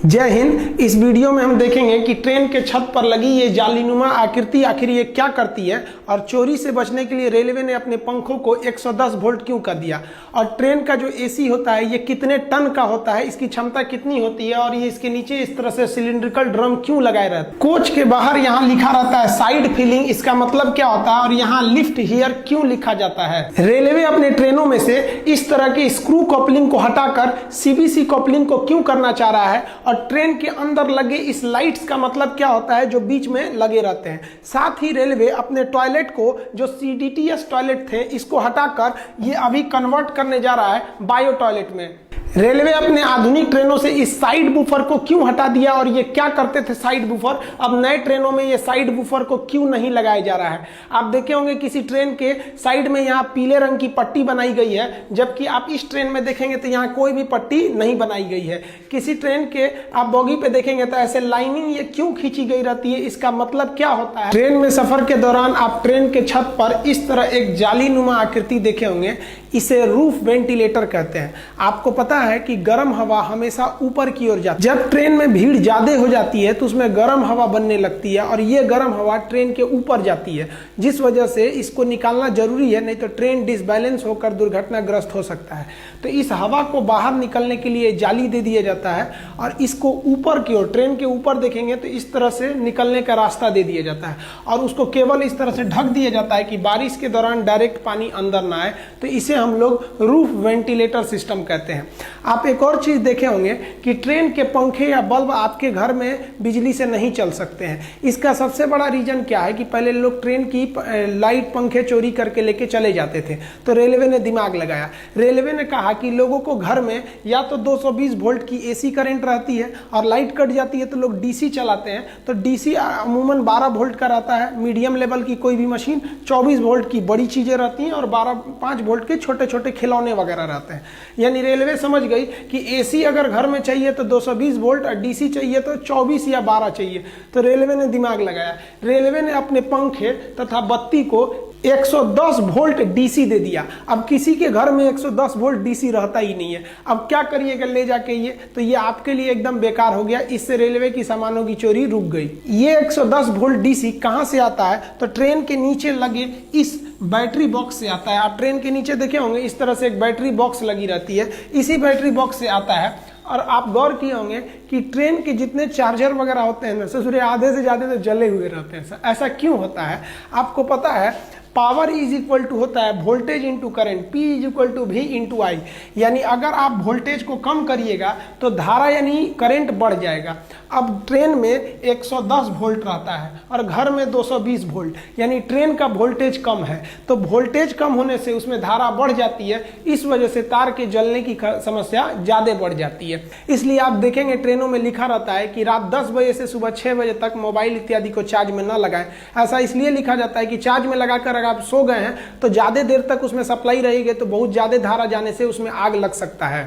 जय हिंद। इस वीडियो में हम देखेंगे कि ट्रेन के छत पर लगी ये जालीनुमा आकृति आखिर ये क्या करती है और चोरी से बचने के लिए रेलवे ने अपने पंखों को 110 वोल्ट क्यों कर दिया, और ट्रेन का जो एसी होता है ये कितने टन का होता है, इसकी क्षमता कितनी होती है, और ये इसके नीचे इस तरह से सिलिंड्रिकल ड्रम क्यों लगाए रहते हैं। कोच के बाहर यहाँ लिखा रहता है साइड फिलिंग, इसका मतलब क्या होता है, और यहाँ लिफ्ट हियर क्यों लिखा जाता है। रेलवे अपने ट्रेनों में से इस तरह की स्क्रू कपलिंग को हटाकर सीबीसी कपलिंग को क्यों करना चाह रहा है, और ट्रेन के अंदर लगे इस लाइट्स का मतलब क्या होता है जो बीच में लगे रहते हैं। साथ ही रेलवे अपने टॉयलेट को जो सीडीटीएस टॉयलेट थे इसको हटाकर ये अभी कन्वर्ट करने जा रहा है बायो टॉयलेट में। रेलवे अपने आधुनिक ट्रेनों से इस साइड बूफर को क्यों हटा दिया, और ये क्या करते थे साइड बूफर, अब नए ट्रेनों में ये साइड बूफर को क्यों नहीं लगाया जा रहा है। आप देखे होंगे किसी ट्रेन के साइड में यहाँ पीले रंग की पट्टी बनाई गई है, जबकि आप इस ट्रेन में देखेंगे तो यहाँ कोई भी पट्टी नहीं बनाई गई है। किसी ट्रेन के आप बोगी पे देखेंगे तो ऐसे लाइनिंग ये क्यों खींची गई रहती है, इसका मतलब क्या होता है। ट्रेन में सफर के दौरान आप ट्रेन के छत पर इस तरह एक जालीनुमा आकृति देखे होंगे, इसे रूफ वेंटिलेटर कहते हैं। आपको पता है कि गर्म हवा हमेशा ऊपर की ओर जाती है। जब ट्रेन में भीड़ ज्यादा हो जाती है तो उसमें गर्म हवा बनने लगती है, और ये गर्म हवा ट्रेन के ऊपर जाती है, जिस वजह से इसको निकालना जरूरी है, नहीं तो ट्रेन डिसबैलेंस होकर दुर्घटनाग्रस्त हो सकता है। तो इस हवा को बाहर निकलने के लिए जाली दे दिया जाता है, और इसको ऊपर की ओर ट्रेन के ऊपर देखेंगे तो इस तरह से निकलने का रास्ता दे दिया जाता है, और उसको केवल इस तरह से ढक दिया जाता है कि बारिश के दौरान डायरेक्ट पानी अंदर ना आए। तो इसे हम लोग रूफ वेंटिलेटर सिस्टम कहते हैं। आप एक और चीज देखे होंगे कि ट्रेन के पंखे या बल्ब आपके घर में बिजली से नहीं चल सकते हैं। इसका सबसे बड़ा रीजन क्या है कि पहले लोग ट्रेन की लाइट पंखे चोरी करके लेके चले जाते थे, तो रेलवे ने दिमाग लगाया। रेलवे ने कहा कि लोगों को घर में या तो 220 वोल्ट की एसी करंट रहती है, और लाइट कट जाती है तो लोग डीसी चलाते हैं। तो डीसी अमूमन 12 वोल्ट का रहता है, मीडियम लेवल की कोई भी मशीन 24 वोल्ट की बड़ी चीजें रहती हैं, और 5 वोल्ट के छोटे छोटे खिलौने वगैरह रहते हैं। यानी रेलवे समझ गई कि एसी अगर घर में चाहिए तो 220 वोल्ट, और डीसी चाहिए तो 24 या 12 चाहिए। तो रेलवे ने दिमाग लगाया। रेलवे ने अपने पंखे तथा बत्ती को 110 वोल्ट डीसी दे दिया। अब किसी के घर में 110 वोल्ट डीसी रहता ही नहीं है। अब क्या करिएगा ले जाके ये, तो ये आपके लिए एकदम बेकार हो गया। इससे रेलवे की सामानों की चोरी रुक गई। ये 110 वोल्ट डीसी कहां से आता है, तो ट्रेन के नीचे लगे इस बैटरी बॉक्स से आता है। आप ट्रेन के नीचे देखे होंगे इस तरह से एक बैटरी बॉक्स लगी रहती है, इसी बैटरी बॉक्स से आता है। और आप गौर किए होंगे कि ट्रेन के जितने चार्जर वगैरह होते हैं ना, ससुरे आधे से ज्यादा तो जले हुए रहते हैं। ऐसा क्यों होता है आपको पता है। पावर इज इक्वल टू होता है voltage into current, P is equal to V into I. यानी अगर आप वोल्टेज को कम करिएगा तो धारा यानी करंट बढ़ जाएगा। अब ट्रेन में 110 वोल्ट रहता है और घर में 220 वोल्ट, यानी ट्रेन का वोल्टेज कम है, तो वोल्टेज कम होने से उसमें धारा बढ़ जाती है। इस वजह से तार के जलने की समस्या ज्यादा बढ़ जाती है। इसलिए आप देखेंगे ट्रेनों में लिखा रहता है कि रात 10 बजे से सुबह 6 बजे तक मोबाइल इत्यादि को चार्ज में न लगाएं। ऐसा इसलिए लिखा जाता है कि चार्ज में लगाकर अगर आप सो गए हैं तो ज्यादा देर तक उसमें सप्लाई रहेगी, तो बहुत ज्यादा धारा जाने से उसमें आग लग सकता है।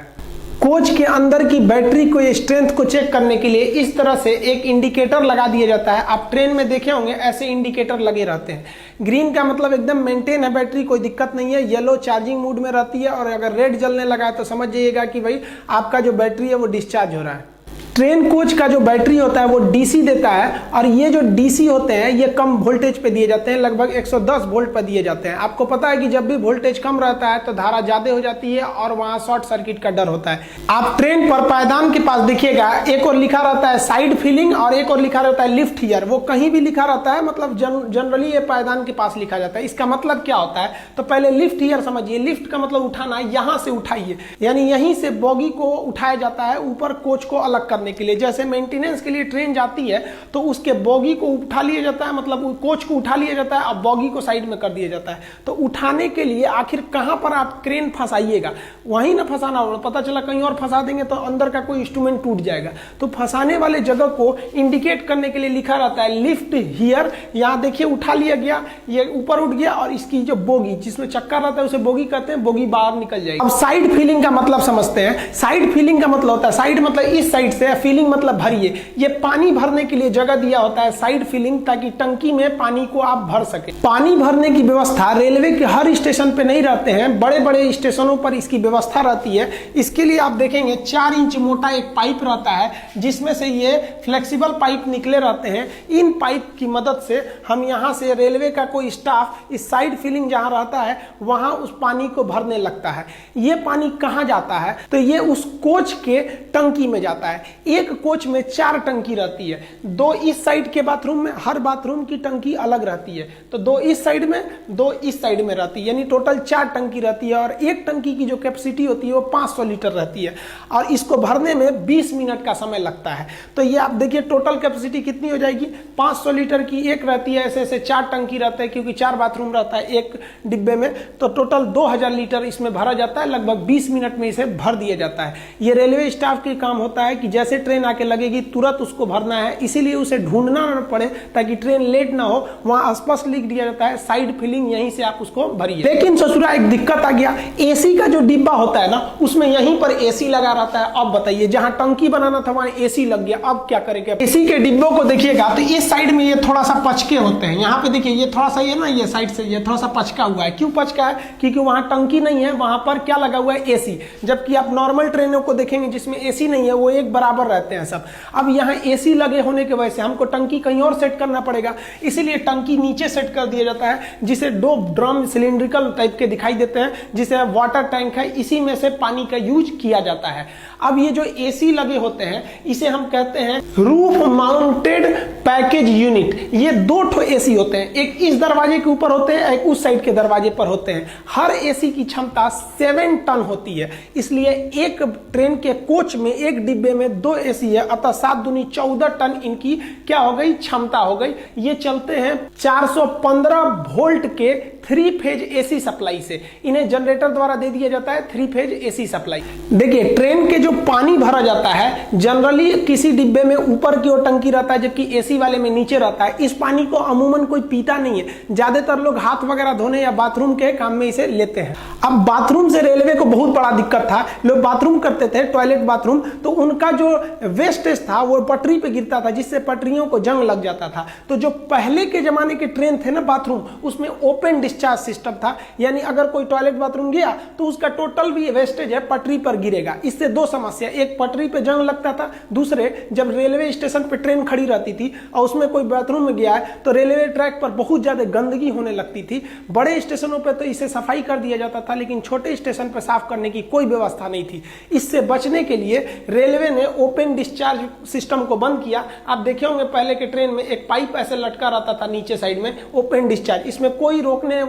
कोच के अंदर की बैटरी को स्ट्रेंथ को चेक करने के लिए इस तरह से एक इंडिकेटर लगा दिया जाता है। आप ट्रेन में देखे होंगे ऐसे इंडिकेटर लगे रहते हैं। ग्रीन का मतलब एकदम मेंटेन है बैटरी, कोई दिक्कत नहीं है। येलो चार्जिंग मूड में रहती है, और अगर रेड जलने लगा है तो समझ जाइएगा कि भाई आपका जो बैटरी है वो डिस्चार्ज हो रहा है। ट्रेन कोच का जो बैटरी होता है वो डीसी देता है, और ये जो डीसी होते हैं ये कम वोल्टेज पे दिए जाते हैं, लगभग 110 वोल्ट पर दिए जाते हैं। आपको पता है कि जब भी वोल्टेज कम रहता है तो धारा ज्यादा हो जाती है और वहां शॉर्ट सर्किट का डर होता है। आप ट्रेन पर पायदान के पास देखिएगा, एक और लिखा रहता है साइड फिलिंग और एक और लिखा रहता है लिफ्ट हियर। वो कहीं भी लिखा रहता है, मतलब जनरली ये पायदान के पास लिखा जाता है। इसका मतलब क्या होता है, तो पहले लिफ्ट हियर समझिए। लिफ्ट का मतलब उठाना, यहां से उठाइए, यानी यहीं से बोगी को उठाया जाता है ऊपर कोच को अलग करने के लिए। जैसे मेंटेनेंस के लिए ट्रेन जाती है तो उसके बोगी को उठा लिया जाता है, मतलब कोच को उठा लिया जाता है, अब बोगी को साइड में कर दिया जाता है। तो उठाने के लिए आखिर कहां पर आप क्रेन फंसाइएगा, वहीं ना फंसाना होगा। पता चला कहीं और फंसा देंगे तो अंदर का कोई इंस्ट्रूमेंट टूट जाएगा। तो फंसाने वाले जगह को इंडिकेट करने के लिए लिखा रहता है लिफ्ट हियर। यहां देखिए उठा लिया गया, ये ऊपर उठ गया, और इसकी जो बोगी जिसमें चक्कर रहता है उसे बोगी कहते हैं, बोगी बाहर निकल जाएगी। अब साइड फीलिंग का मतलब समझते हैं। साइड फीलिंग का मतलब होता है, साइड मतलब इस साइड से फिलिंग मतलब भरिए, ये पानी भरने के लिए जगह दिया होता है साइड फिलिंग, ताकि टंकी में पानी को आप भर सके। पानी भरने की व्यवस्था रेलवे के हर स्टेशन पे नहीं रहते हैं, बड़े बड़े स्टेशनों पर इसकी व्यवस्था रहती है। इसके लिए आप देखेंगे 4 इंच मोटा एक पाइप रहता है, जिसमें से ये फ्लेक्सिबल पाइप निकले रहते हैं। इन पाइप की मदद से हम यहाँ से रेलवे का कोई स्टाफ इस साइड फिलिंग जहाँ रहता है वहाँ उस पानी को भरने लगता है। ये पानी कहाँ जाता है, तो ये उस कोच के टंकी में जाता है। एक कोच में 4 टंकी रहती है, 2 इस साइड के बाथरूम में, हर बाथरूम की टंकी अलग रहती है, तो 2 इस साइड में 2 इस साइड में रहती है, यानी टोटल 4 टंकी रहती है। और एक टंकी की जो कैपेसिटी होती है वो 500 लीटर रहती है, और इसको भरने में 20 मिनट का समय लगता है। तो ये आप देखिए टोटल कैपेसिटी कितनी हो जाएगी, 500 लीटर की एक रहती है, ऐसे ऐसे 4 टंकी रहता है, क्योंकि 4 बाथरूम रहता है एक डिब्बे में, तो टोटल 2000 लीटर इसमें भरा जाता है। लगभग 20 मिनट में इसे भर दिया जाता है। ये रेलवे स्टाफ के काम होता है कि जैसे ट्रेन आके लगेगी तुरंत उसको भरना है, इसीलिए उसे ढूंढना न पड़े, ताकि ट्रेन लेट ना हो। वहां स्पष्ट लिख दिया जाता है साइड फिलिंग, यहीं से आप उसको भरिए। लेकिन ससुरा एक दिक्कत आ गया, एसी का जो डिब्बा होता है ना, उसमें यहीं पर एसी लगा रहता है। अब बताइए, जहां टंकी बनाना था वहां एसी लग गया, अब क्या करेंगे। एसी के डिब्बों को देखिएगा तो इस साइड में ये थोड़ा सा पचके होते हैं, यहाँ पे देखिए ये थोड़ा सा, ये ना ये साइड से ये थोड़ा सा पचका हुआ है। क्यों पचका है, क्योंकि वहां टंकी नहीं है, वहां पर क्या लगा हुआ है, एसी। जबकि आप नॉर्मल ट्रेनों को देखेंगे जिसमें एसी नहीं है, वो एक बराबर रहते हैं सब। अब यहाँ एसी लगे होने की वजह से हमको टंकी कहीं और सेट करना पड़ेगा, इसीलिए टंकी नीचे सेट कर दिया जाता है, जिसे 2 ड्रम सिलिंड्रिकल टाइप के दिखाई देते हैं, जिसे वाटर टैंक है, इसी में से पानी का यूज किया जाता है। अब ये जो एसी लगे होते हैं इसे हम कहते हैं रूफ माउंटेड पैकेज यूनिट। ये 2 ठो एसी होते हैं, एक इस दरवाजे के ऊपर होते हैं, एक उस साइड के दरवाजे पर होते हैं। हर एसी की क्षमता 7 टन होती है, इसलिए एक ट्रेन के कोच में एक डिब्बे में 2 एसी है, अतः 7 दूनी 14 टन इनकी क्या हो गई, क्षमता हो गई। ये चलते हैं 415 वोल्ट के 3 फेज एसी सप्लाई से। इन्हें जनरेटर द्वारा दे दिया जाता है 3 फेज एसी सप्लाई। देखिए ट्रेन के जो पानी भरा जाता है, जनरली किसी डिब्बे में ऊपर की ओर टंकी रहता है, जबकि एसी वाले में नीचे रहता है। इस पानी को अमूमन कोई पीता नहीं है, ज्यादातर लोग हाथ वगैरह धोने या बाथरूम के काम में इसे लेते हैं। अब बाथरूम से रेलवे को बहुत बड़ा दिक्कत था, लोग बाथरूम करते थे, टॉयलेट बाथरूम, तो उनका जो वेस्टेज था वो पटरी पे गिरता था, जिससे पटरियों को जंग लग जाता था। तो जो पहले के जमाने के ट्रेन थे ना बाथरूम, उसमें ओपन डिस्चार्ज सिस्टम था, यानी अगर कोई टॉयलेट बाथरूम गया तो उसका टोटल भी वेस्टेज है पटरी पर गिरेगा। इससे 2 समस्या, एक पटरी पे जंग लगता था, दूसरे जब रेलवे स्टेशन पे ट्रेन खड़ी रहती थी और उसमें कोई बाथरूम में गया है तो रेलवे ट्रैक पर बहुत ज्यादा गंदगी होने लगती थी। बड़े स्टेशनों पे तो इसे सफाई कर दिया जाता था, लेकिन छोटे स्टेशन पर साफ करने की कोई व्यवस्था नहीं थी। इससे बचने के लिए रेलवे ने ओपन डिस्चार्ज सिस्टम को बंद किया। आप देखे होंगे पहले के ट्रेन में एक पाइप ऐसे लटका रहता था नीचे साइड में, ओपन डिस्चार्ज, इसमें कोई रोकने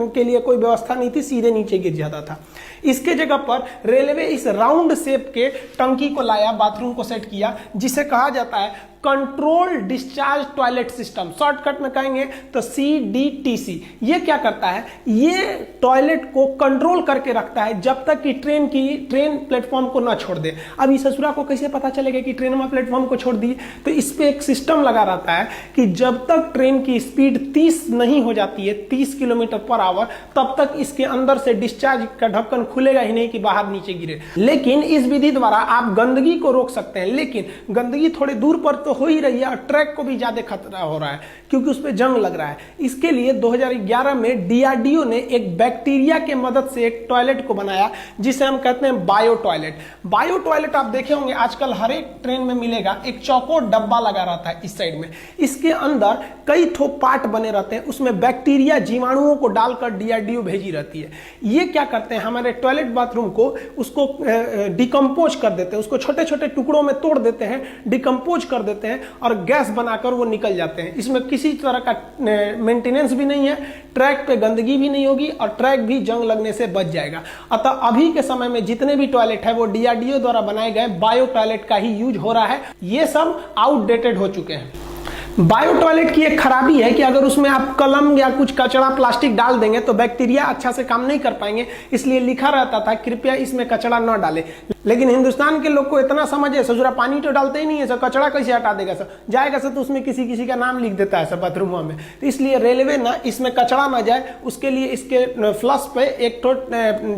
के लिए कोई व्यवस्था नहीं थी, सीधे नीचे गिर जाता था। इसके जगह पर रेलवे इस राउंड शेप के टंकी को लाया, बाथरूम को सेट किया, जिसे कहा जाता है control discharge toilet system, shortcut में कहेंगे तो CDTC। ये क्या करता है, ये टॉयलेट को कंट्रोल करके रखता है जब तक कि ट्रेन प्लेटफॉर्म को ना छोड़ दे। अब इस ससुरा को कैसे पता चलेगा कि ट्रेन में प्लेटफॉर्म को छोड़ दी, तो इस पे एक सिस्टम लगा रहता है कि जब तक ट्रेन की स्पीड 30 नहीं हो जाती है, 30 किलोमीटर पर आवर, तब तक इसके अंदर से डिस्चार्ज का ढक्कन खुलेगा ही नहीं कि बाहर नीचे गिरे। लेकिन इस विधि द्वारा आप गंदगी को रोक सकते हैं, लेकिन गंदगी थोड़ी दूर पर तो हो ही रही है और ट्रैक को भी ज्यादा खतरा हो रहा है क्योंकि उस पर जंग लग रहा है। इसके लिए 2011 में DRDO ने एक बैक्टीरिया के मदद से एक टॉयलेट को बनाया, जिसे हम कहते हैं बायो टॉयलेट। बायो टॉयलेट आप देखे होंगे आजकल हर एक ट्रेन में मिलेगा, एक चौकोर डब्बा लगा रहता है इस साइड में, इसके अंदर कई ठो पार्ट बने रहते हैं, उसमें बैक्टीरिया जीवाणुओं को डालकर DRDO भेजी रहती है। ये क्या करते हैं, हमारे टॉयलेट बाथरूम को उसको डिकम्पोज कर देते हैं, उसको छोटे छोटे टुकड़ों में तोड़ देते हैं, डिकम्पोज कर देते हैं और गैस बनाकर वो निकल जाते हैं। इसमें किसी तरह का मेंटेनेंस भी नहीं है, ट्रैक पे गंदगी भी नहीं होगी और ट्रैक भी जंग लगने से बच जाएगा। अतः अभी के समय में जितने भी टॉयलेट है वो DRDO द्वारा बनाए गए बायो टॉयलेट का ही यूज हो रहा है। ये सब आउटडेटेड हो चुके हैं। बायो टॉयलेट की एक खराबी है कि अगर उसमें आप कलम या कुछ कचरा प्लास्टिक डाल देंगे तो बैक्टीरिया अच्छा से काम नहीं कर पाएंगे, इसलिए लिखा रहता था कृपया इसमें कचरा न डालें। लेकिन हिंदुस्तान के लोग को इतना समझ है, ससुरा पानी तो डालते ही नहीं है, सर कचरा कैसे हटा देगा सर, जाएगा सर तो उसमें किसी किसी का नाम लिख देता है सर बाथरूमों में। तो इसलिए रेलवे ना इसमें कचरा ना जाए उसके लिए इसके फ्लश पे एक तो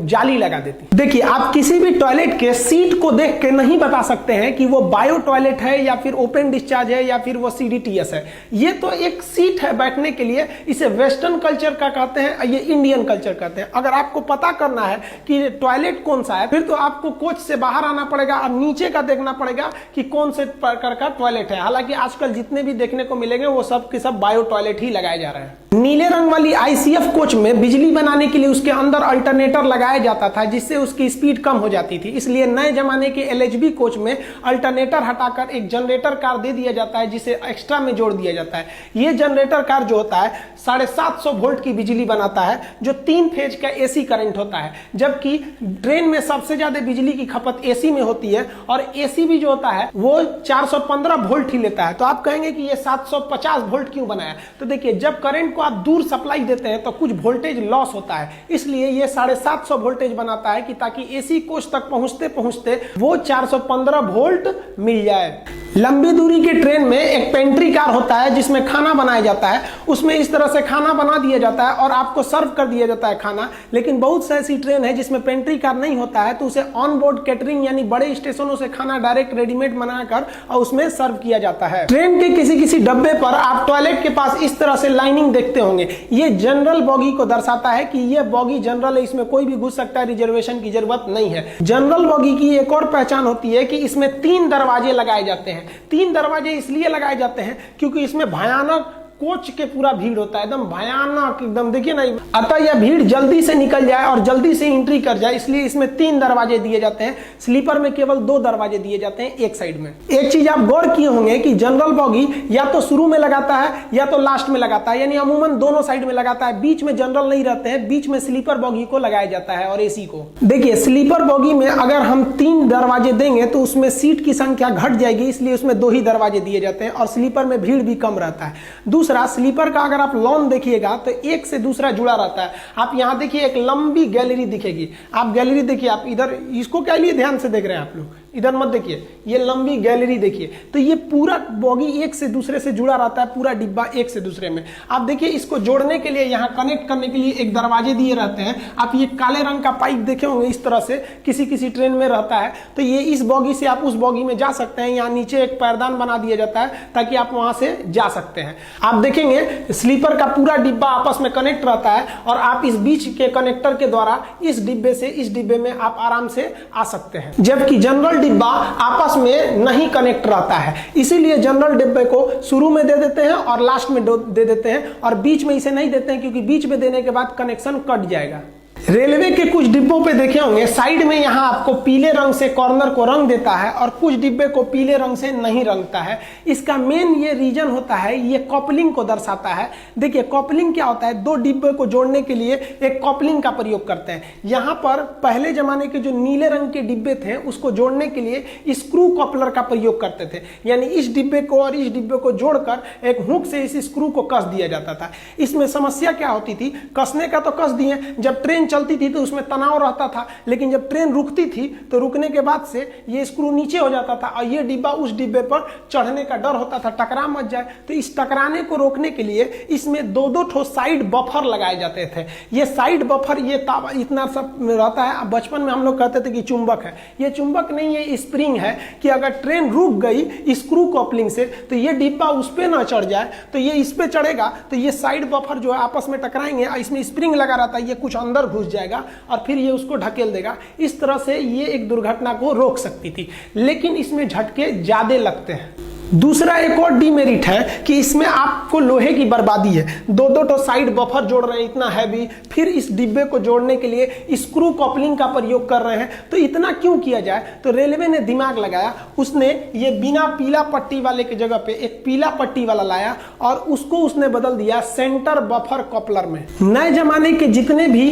जाली लगा देती है। देखिए आप किसी भी टॉयलेट के सीट को देख के नहीं बता सकते हैं कि वो बायो टॉयलेट है या फिर ओपन डिस्चार्ज है या फिर वो CDTS है। ये तो एक सीट है बैठने के लिए, इसे वेस्टर्न कल्चर का कहते हैं, ये इंडियन कल्चर कहते हैं। अगर आपको पता करना है कि टॉयलेट कौन सा है फिर तो आपको कोच से बाहर आना पड़ेगा और नीचे का देखना पड़ेगा कि कौन से प्रकार का टॉयलेट है। हालांकि आजकल जितने भी देखने को मिलेंगे वो सब के सब बायो टॉयलेट ही लगाए जा रहे हैं। नीले रंग वाली ICF कोच में बिजली बनाने के लिए उसके अंदर अल्टरनेटर लगाया जाता था जिससे उसकी स्पीड कम हो जाती थी, इसलिए नए जमाने के LHB कोच में अल्टरनेटर हटाकर एक जनरेटर कार दे दिया जाता है जिसे एक्स्ट्रा में जोड़ दिया जाता है। यह जनरेटर कार जो होता है 750 वोल्ट की बिजली बनाता है जो 3 फेज का AC करंट होता है, जबकि ट्रेन में सबसे ज्यादा बिजली की खपत AC में होती है और AC भी जो होता है वो 415 वोल्ट ही लेता है। तो आप कहेंगे कि ये 750 वोल्ट क्यों बनाया? तो देखिए जब करंट को आप दूर सप्लाई देते हैं तो कुछ वोल्टेज लॉस होता है, इसलिए ये 750 वोल्टेज बनाता है कि ताकि AC कोच तक पहुंचते पहुंचते वो 415 वोल्ट मिल जाए। लंबी दूरी के ट्रेन में एक पेंट्री कार होता है जिसमें खाना बनाया जाता है, उसमें इस तरह से खाना बना दिया जाता है और आपको सर्व कर दिया जाता है खाना। लेकिन बहुत सी ऐसी ट्रेन है जिसमें पेंट्री कार नहीं होता है तो उसे ऑन बोर्ड कैटरिंग यानी बड़े स्टेशनों से खाना डायरेक्ट रेडीमेड बनाकर और उसमें सर्व किया जाता है। ट्रेन के किसी किसी डब्बे पर आप टॉयलेट के पास इस तरह से लाइनिंग देखते होंगे, ये जनरल बॉगी को दर्शाता है कि ये बॉगी जनरल है, इसमें कोई भी घुस सकता है, रिजर्वेशन की जरूरत नहीं है। जनरल बॉगी की एक और पहचान होती है कि इसमें 3 दरवाजे लगाए जाते हैं। 3 दरवाजे इसलिए लगाए जाते हैं क्योंकि इसमें भयानक कोच के पूरा भीड़ होता है, एकदम भयानक, एकदम देखिए ना, अतः यह भीड़ जल्दी से निकल जाए और जल्दी से एंट्री कर जाए इसलिए इसमें 3 दरवाजे दिए जाते हैं। स्लीपर में केवल 2 दरवाजे दिए जाते हैं एक साइड में। एक चीज आप गौर किए होंगे कि जनरल बॉगी या तो शुरू में लगाता है या तो लास्ट में लगाता है, यानी अमूमन दोनों साइड में लगाता है, बीच में जनरल नहीं रहते हैं, बीच में स्लीपर बॉगी को लगाया जाता है और AC को। देखिए स्लीपर बॉगी में अगर हम 3 दरवाजे देंगे तो उसमें सीट की संख्या घट जाएगी, इसलिए उसमें 2 ही दरवाजे दिए जाते हैं और स्लीपर में भीड़ भी कम रहता है। दूसरा स्लीपर का अगर आप लॉन देखिएगा तो एक से दूसरा जुड़ा रहता है। आप यहां देखिए एक लंबी गैलरी दिखेगी, आप गैलरी देखिए, आप इधर इसको क्या लिए ध्यान से देख रहे हैं आप लोग, इधर मत देखिए, ये लंबी गैलरी देखिए। तो ये पूरा बॉगी एक से दूसरे से जुड़ा रहता है, पूरा डिब्बा एक से दूसरे में। आप देखिए इसको जोड़ने के लिए यहाँ कनेक्ट करने के लिए एक दरवाजे दिए रहते हैं। आप ये काले रंग का पाइप देखे होंगे, इस तरह से किसी किसी ट्रेन में रहता है। तो ये इस बॉगी से आप उस बॉगी में जा सकते हैं। यहाँ नीचे एक पैरदान बना दिया जाता है ताकि आप वहां से जा सकते हैं। आप देखेंगे स्लीपर का पूरा डिब्बा आपस में कनेक्ट रहता है और आप इस बीच के कनेक्टर के द्वारा इस डिब्बे से इस डिब्बे में आप आराम से आ सकते हैं, जबकि जनरल डिब्बा आपस में नहीं कनेक्ट रहता है। इसीलिए जनरल डिब्बे को शुरू में दे देते हैं और लास्ट में दे देते हैं और बीच में इसे नहीं देते हैं क्योंकि बीच में देने के बाद कनेक्शन कट जाएगा। रेलवे के कुछ डिब्बों पे देखे होंगे साइड में यहाँ आपको पीले रंग से कॉर्नर को रंग देता है और कुछ डिब्बे को पीले रंग से नहीं रंगता है। इसका मेन ये रीजन होता है, ये कॉपलिंग को दर्शाता है। देखिए कॉपलिंग क्या होता है, 2 डिब्बे को जोड़ने के लिए एक कॉपलिंग का प्रयोग करते हैं। यहाँ पर पहले जमाने के जो नीले रंग के डिब्बे थे उसको जोड़ने के लिए स्क्रू कॉपलर का प्रयोग करते थे, यानी इस डिब्बे को और इस डिब्बे को जोड़कर एक हुक से इस स्क्रू को कस दिया जाता था। इसमें समस्या क्या होती थी, कसने का तो कस दिए, जब ट्रेन चलती थी तो उसमें तनाव रहता था, लेकिन जब ट्रेन रुकती थी तो रुकने के बाद से ये स्क्रू नीचे हो जाता था और ये डिब्बा उस डिब्बे पर चढ़ने का डर होता था, टकरा मत जाए। तो इस टकराने को रोकने के लिए इसमें 2-2 ठो साइड बफर लगाए जाते थे। ये साइड बफर ये इतना सब रहता है, बचपन में हम लोग कहते थे कि चुंबक है, ये चुंबक नहीं है, स्प्रिंग है कि अगर ट्रेन रुक गई स्क्रू कॉपलिंग से तो ये डिब्बा उस पर ना चढ़ जाए, तो ये इस पे चढ़ेगा तो ये साइड बफर जो है आपस में टकराएंगे, इसमें स्प्रिंग लगा रहता है, ये कुछ अंदर घुस जाएगा और फिर ये उसको ढकेल देगा। इस तरह से ये एक दुर्घटना को रोक सकती थी, लेकिन इसमें झटके ज्यादा लगते हैं। दूसरा एक और डीमेरिट है कि इसमें आपको लोहे की बर्बादी है। 2-2 तो साइड बफर जोड़ रहे हैं इतना हैवी, फिर इस डिब्बे को जोड़ने के लिए स्क्रू कॉपलिंग का प्रयोग कर रहे हैं। तो इतना क्यों किया जाए, तो रेलवे ने दिमाग लगाया, उसने ये बिना पीला पट्टी वाले के जगह पे एक पीला पट्टी वाला लाया और उसको उसने बदल दिया सेंटर बफर कॉपलर में। नए जमाने के जितने भी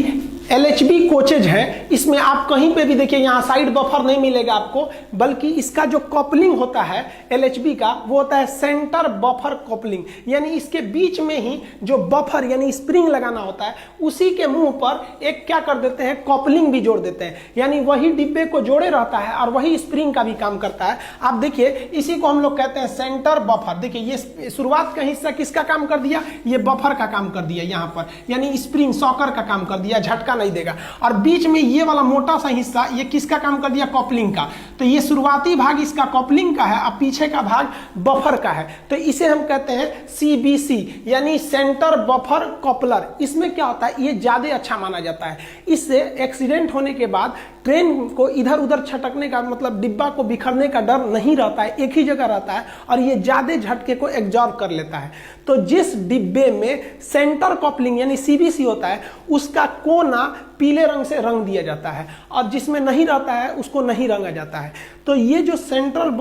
LHB कोचेज हैं, इसमें आप कहीं पे भी देखिए यहाँ साइड बफर नहीं मिलेगा आपको, बल्कि इसका जो कपलिंग होता है LHB का वो होता है सेंटर बफर कपलिंग, यानी इसके बीच में ही जो बफर यानी स्प्रिंग लगाना होता है उसी के मुंह पर एक क्या कर देते हैं कपलिंग भी जोड़ देते हैं, यानी वही डिब्बे को जोड़े रहता है और वही स्प्रिंग का भी काम करता है। आप देखिए इसी को हम लोग कहते हैं सेंटर बफर। देखिए ये शुरुआत का हिस्सा किसका काम कर दिया, ये बफर का काम कर दिया यहाँ पर, यानी स्प्रिंग सॉकर का काम कर दिया, झटका नहीं देगा। और बीच में ये वाला मोटा सा हिस्सा ये किसका काम कर दिया, कपलिंग का। तो ये शुरुआती भाग इसका कपलिंग का है और पीछे का भाग बफर का है, तो इसे हम कहते हैं CBC यानी सेंटर बफर कपलर। इसमें क्या होता है, ये ज्यादा अच्छा माना जाता है। इससे एक्सीडेंट होने के बाद ट्रेन को इधर उधर छटकने का मतलब डिब्बा को बिखरने का डर नहीं रहता है, एक ही जगह रहता है और ये ज्यादा झटके को एब्जॉर्ब कर लेता है। तो जिस डिब्बे में सेंटर कपलिंग यानी CBC होता है उसका कोना पीले रंग से रंग दिया जाता है और जिसमें नहीं रहता है उसको नहीं रंगा जाता है। तो ये जो सेंट्रल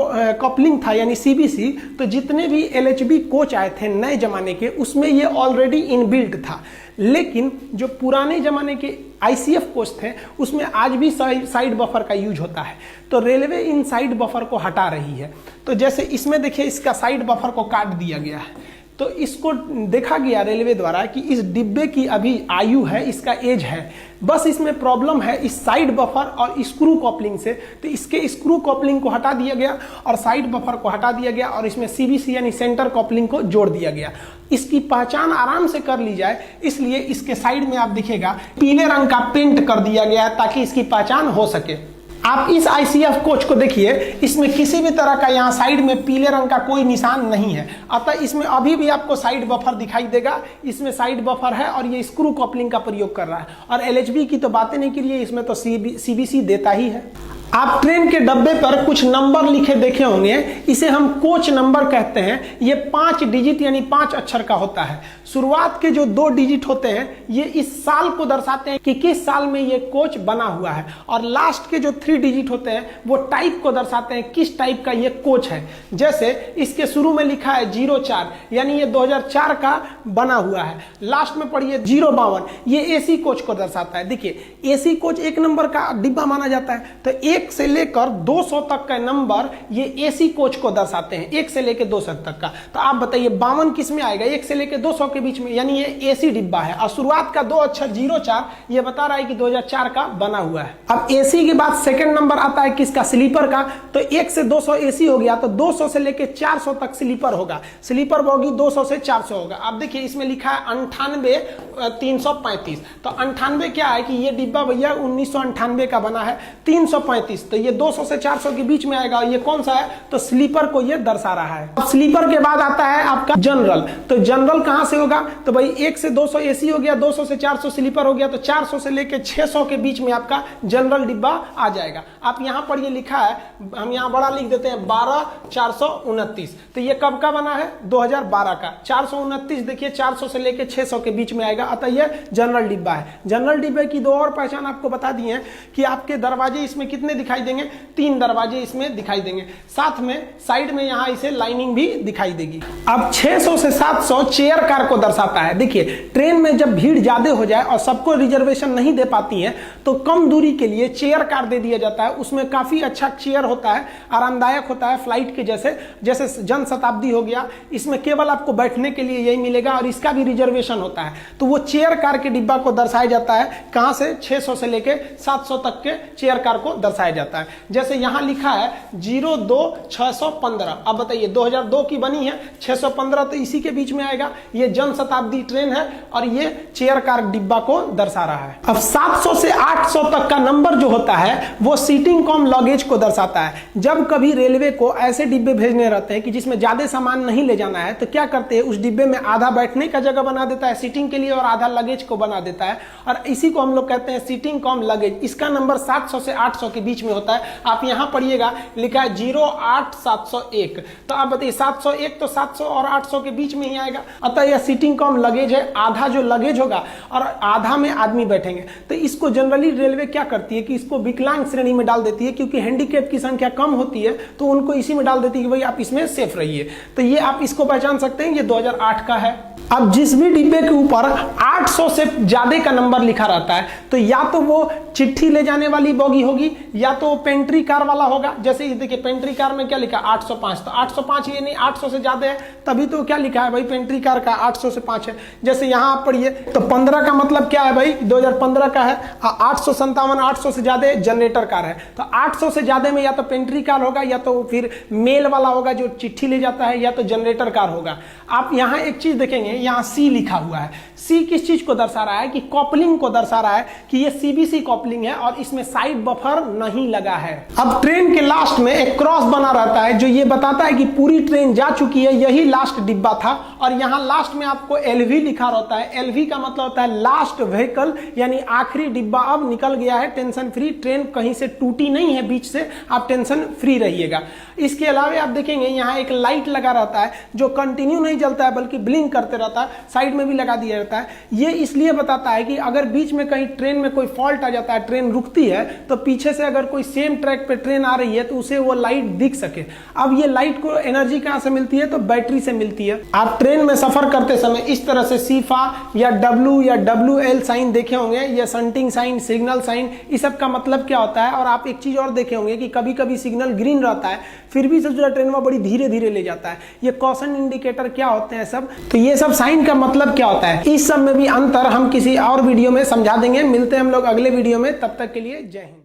कपलिंग था यानी CBC, तो जितने भी LHB कोच आए थे नए जमाने के उसमें ये ऑलरेडी इनबिल्ट था, लेकिन जो पुराने जमाने के ICF कोच थे उसमें आज भी साइड बफर का यूज होता है। तो रेलवे इन साइड बफर को हटा रही है। तो जैसे इसमें देखिए इसका साइड बफर को काट दिया गया है, तो इसको देखा गया रेलवे द्वारा कि इस डिब्बे की अभी आयु है, इसका एज है, बस इसमें प्रॉब्लम है इस साइड बफर और स्क्रू कपलिंग से। तो इसके स्क्रू कपलिंग को हटा दिया गया और साइड बफर को हटा दिया गया और इसमें CBC यानी सेंटर कपलिंग को जोड़ दिया गया। इसकी पहचान आराम से कर ली जाए इसलिए इसके साइड में आप दिखेगा पीले रंग का पेंट कर दिया गया है ताकि इसकी पहचान हो सके। आप इस ICF कोच को देखिए, इसमें किसी भी तरह का यहाँ साइड में पीले रंग का कोई निशान नहीं है, अतः इसमें अभी भी आपको साइड बफर दिखाई देगा। इसमें साइड बफर है और ये स्क्रू कपलिंग का प्रयोग कर रहा है। और LHB की तो बातें नहीं करिए, इसमें तो CBC देता ही है। आप ट्रेन के डब्बे पर कुछ नंबर लिखे देखे होंगे, इसे हम कोच नंबर कहते हैं। ये 5 डिजिट यानी 5 अक्षर का होता है। शुरुआत के जो 2 डिजिट होते हैं ये इस साल को दर्शाते हैं कि किस साल में ये कोच बना हुआ है, और लास्ट के जो 3 डिजिट होते हैं वो टाइप को दर्शाते हैं किस टाइप का ये कोच है। जैसे इसके शुरू में लिखा है 04 यानी ये 2004 का बना हुआ है, लास्ट में पढ़िए 052 ये AC कोच को दर्शाता है। देखिए AC कोच 1 नंबर का डिब्बा माना जाता है, तो 1 से लेकर 200 तक का नंबर ये AC कोच को दर्शाते हैं, 1 से लेकर 200 तक का। तो आप बताइए 52 किस में आएगा, 1 से लेकर 200 के बीच में, यानी ये AC डिब्बा है। और शुरुआत का 2 अक्षर 04 ये बता रहा है कि 2004 का बना हुआ है। अब AC के बाद सेकंड नंबर आता है किसका, स्लीपर का। तो 1 से 200 AC हो गया, तो 200 से लेकर 400 तक स्लीपर होगा, स्लीपर बोगी 200 से 400 होगा। अब देखिए इसमें लिखा है 98 335, तो 98 क्या है कि ये डिब्बा भैया 1998 का बना है, 335 तो ये 200 से 400 के बीच में आएगा। ये कौन सा है, तो स्लीपर को ये दर्शा रहा है। अब स्लीपर के बाद आता है आपका जनरल। तो जनरल कहां से होगा, तो भाई 1 से 200 AC हो गया, 200 से 400 स्लीपर हो गया, तो 400 से लेकर 600 के बीच में आपका जनरल डिब्बा आ जाएगा। आप यहां पर ये लिखा है, हम यहां बड़ा लिख देते हैं 12429, तो ये कब का बना है, 2012 का। 429 देखिए 400 से लेकर 600 के बीच में आएगा, अतः ये जनरल डिब्बा है। जनरल डिब्बे की 2 और पहचान आपको बता दी है कि आपके दरवाजे इसमें कितने दिखाई देंगे, 3 दरवाजे इसमें दिखाई देंगे, साथ में साइड में यहां इसे लाइनिंग भी दिखाई देगी। अब 600 से 700 चेयर कार को दर्शाता है। देखिए ट्रेन में जब भीड़ ज्यादा हो जाए और सबको रिजर्वेशन नहीं दे पाती है तो कम दूरी के लिए चेयर कार दे दिया जाता है। उसमें काफी अच्छा चेयर होता है, आरामदायक होता है, फ्लाइट के जैसे, जैसे जन शताब्दी हो गया, इसमें केवल आपको बैठने के लिए यही मिलेगा और इसका भी रिजर्वेशन होता है। तो वो चेयर कार के डिब्बा को दर्शाया जाता है, कहां से, 600 से लेकर 700 तक के चेयर कार को दर्शाया जाता है। जैसे यहां लिखा है 02-615, अब बताइए 2002 की बनी है, 615 तो इसी के बीच में आएगा। ये जन शताब्दी ट्रेन है और ये चेयर कार डिब्बा को दर्शा रहा है। अब 700 से 800 तक का नंबर जो होता है वो सीटिंग कम लगेज को दर्शाता है। जब कभी रेलवे को ऐसे डिब्बे भेजने रहते हैं कि जिसमें ज्यादा सामान नहीं ले जाना है, तो क्या करते हैं, उस डिब्बे में आधा बैठने का जगह बना देता है सीटिंग के लिए और आधा लगेज को बना देता है, और इसी को हम लोग कहते हैं सीटिंग कम लगेज। इसका नंबर 700 से 800 के बीच बीच में होता है। आप यहाँ पढ़िएगा, लिखा है 08701, तो आप बताइए 701 तो 700 और 800 के बीच में ही आएगा। अतः यह सीटिंग कम लगेज है, आधा जो लगेज होगा और आधा में आदमी बैठेंगे। तो इसको जनरली रेलवे क्या करती है कि इसको विकलांग श्रेणी में डाल देती है, क्योंकि हैंडीकैप की संख्या कम होती है तो उनको इसी में डाल देती है कि भाई आप इसमें सेफ रहिए। तो ये आप इसको पहचान सकते हैं, ये 2008 का है। अब जिस भी डिब्बे के ऊपर 800 से ज्यादा का नंबर लिखा रहता है तो या तो वो चिट्ठी ले जाने वाली बोगी होगी या तो पेंट्री कार वाला होगा। जैसे ये देखिए पेंट्री कार में क्या लिखा 805, तो 805 ये नहीं 800 से ज्यादा है, तभी तो क्या लिखा है भाई पेंट्री कार का 800 से 5 है। जैसे यहाँ आप पढ़िए तो 15 का मतलब क्या है भाई 2015 का है, 857 800 से ज्यादा जनरेटर कार है। तो 800 से ज्यादा में या तो पेंट्री कार होगा या तो फिर मेल वाला होगा जो चिट्ठी ले जाता है, या तो जनरेटर कार होगा। आप यहाँ एक चीज देखेंगे, यहाँ सी लिखा हुआ है। सी किस चीज को दर्शा रहा है कि कॉपलिंग को दर्शा रहा है कि ये सीबीसी कॉपलिंग है और इसमें साइड बफर नहीं लगा है। अब ट्रेन के लास्ट में एक क्रॉस बना रहता है जो ये बताता है कि पूरी ट्रेन जा चुकी है, यही लास्ट डिब्बा था। और यहाँ लास्ट में आपको एलवी लिखा रहता है। एलवी का मतलब होता है लास्ट व्हीकल, यानी आखिरी डिब्बा अब निकल गया है, टेंशन फ्री। ट्रेन कहीं से टूटी नहीं है बीच से, आप टेंशन फ्री रहिएगा। इसके अलावा आप देखेंगे यहाँ एक लाइट लगा रहता है जो कंटिन्यू नहीं जलता है बल्कि ब्लिंक करते रहता है, साइड में भी लगा दिया रहता है। ये इसलिए बताता है कि अगर बीच में कहीं ट्रेन में कोई फॉल्ट आ जाता है, ट्रेन रुकती है, तो पीछे से अगर कोई सेम ट्रैक पे ट्रेन आ रही है तो उसे वो लाइट दिख सके। अब ये लाइट को एनर्जी कहां से मिलती है तो बैटरी से मिलती है। आप ट्रेन में सफर करते समय इस तरह से सीफा या डब्ल्यू या WL साइन देखे होंगे, या संटिंग साइन, सिग्नल साइन, इस सब का मतलब क्या होता है। और आप एक चीज और देखे होंगे कि कभी कभी सिग्नल ग्रीन रहता है फिर भी सबसे ट्रेन में बड़ी धीरे धीरे ले जाता है। ये कॉशन इंडिकेटर क्या होते हैं सब, तो ये सब साइन का मतलब क्या होता है, इस सब में भी अंतर हम किसी और वीडियो में समझा देंगे। मिलते हैं हम लोग अगले वीडियो में, तब तक के लिए जय हिंद।